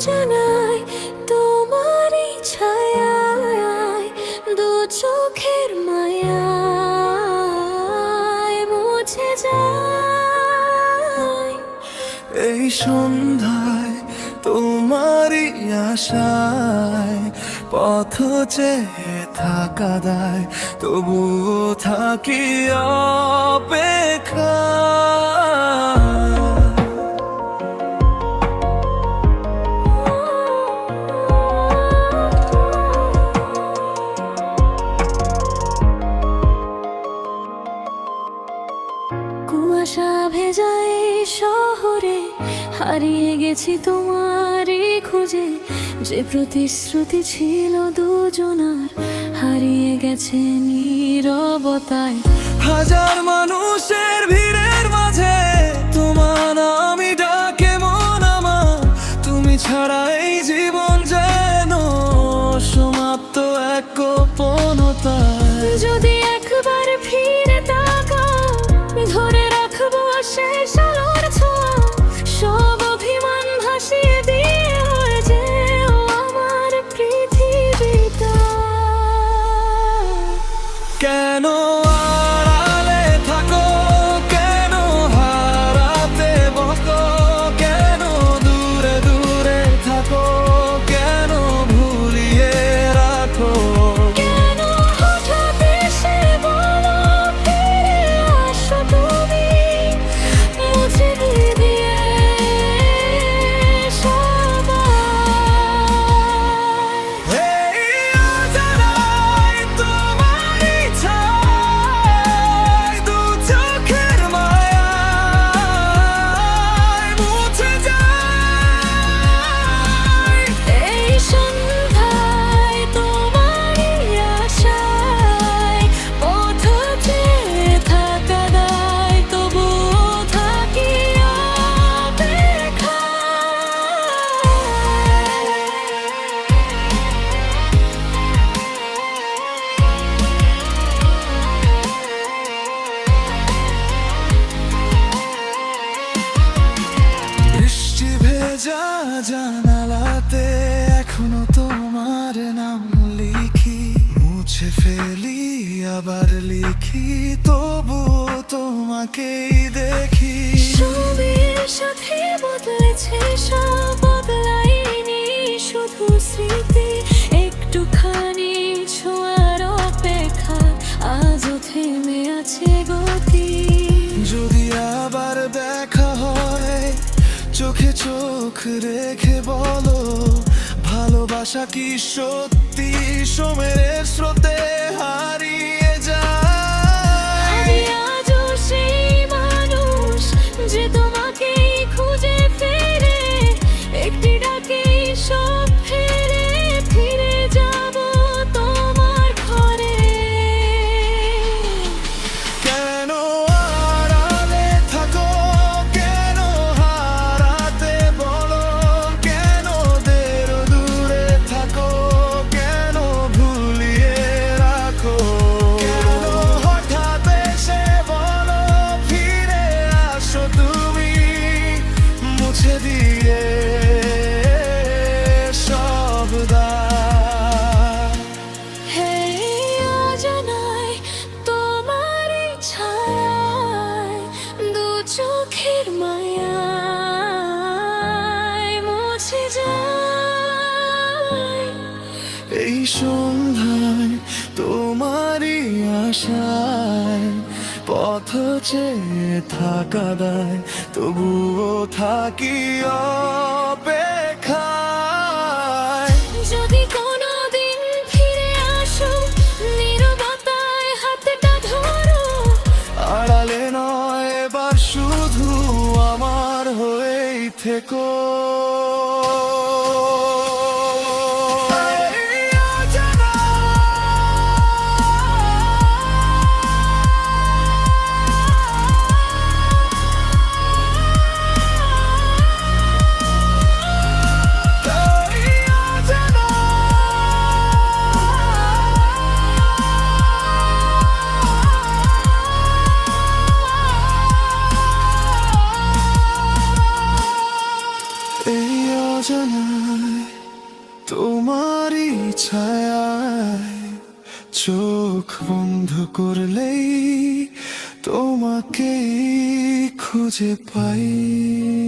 অজানায় তোমারই ছায়ায় দু চোখের মায়ায় মুছে যায়। এই সন্ধ্যায় তোমারই আশায় পথ চেয়ে থাকা দায়, তবুও থাকি অপেক্ষা। কুয়াশা ভেজায় শহরে হারিয়ে গেছি তোমারই খোঁজে, যে প্রতিশ্রুতি ছিল দুজনার হারিয়ে গেছে নীরবতায়। হাজার মানুষের ভিড়ের মাঝে তোমার আমি ডাকে মন আমার, তুমি ছাড়া এই জীবন যেন সমাপ্ত এক গোপনতায়। যদি একবার ফিরে তাকাও ধরে রাখবো শেষ আলোর ছোঁয়া, সব অভিমান ভাসিয়ে দিয়ে হয়ে যেও আমার পৃথিবীটা। কেন আড়ালে থাকো, কেন হারাতে বকো, কেন দূরে দূরে থাকো, কেন ভুলিয়ে রাখো। কেন হঠাৎ এসে বলো ফিরে আসো তুমি, মুছে দিয়ে সবাই। এই অজানায় তোমারই ছায়ায় দু চোখের মায়ায় মুছে যায়। এই সন্ধ্যায় তোমারই আশায় পথ চেয়ে থাকা দায়, তবুও থাকি বৃষ্টি ভেজা জানালাতে এখনো তোমার নাম লিখি, মুছে ফেলি আবার লিখি, তবুও তোমাকেই দেখি। ছবির সাথে বদলেছে সব, বদলায়নি শুধু স্মৃতি। একটুখানি ছোঁয়ার অপেক্ষা আজও থেমে আছে গতি। যদি আবার দেখা হয় চোখে চোখ রেখে বলো, ভালোবাসা কি সত্যি সময়ের স্রোতে হারিয়ে যায়। আমি আজও সেই মানুষ যে তোমাকেই খুঁজে ফেরে, একটি ডাকেই সব ফেরে ফিরে যাব তোমার ঘরে। কেন আড়ালে থাকো, কেন হারাতে বলো, কেন দূরে থাকো, কেন ভুলিয়ে রাখো। কেন হঠাৎ এসে বলো ফিরে আসো তুমি, মুছে দিয়ে সব দাগ। এই অজানায় তোমারই ছায়ায় দু চোখের মায়ায় মুছে যায়। এই সন্ধ্যায় তোমারই আশায় পথ চেয়ে থাকা দায়, তবুও থাকি অপেক্ষায়। যদি কোনোদিন ফিরে আসো নীরবতায় হাতটা ধরো, আড়ালে নয় এবার শুধু আমার হয়েই থেকো। এই অজানা ছায়ায় চোখ বন্ধ করলেই তোমাকেই খুঁজে পাই।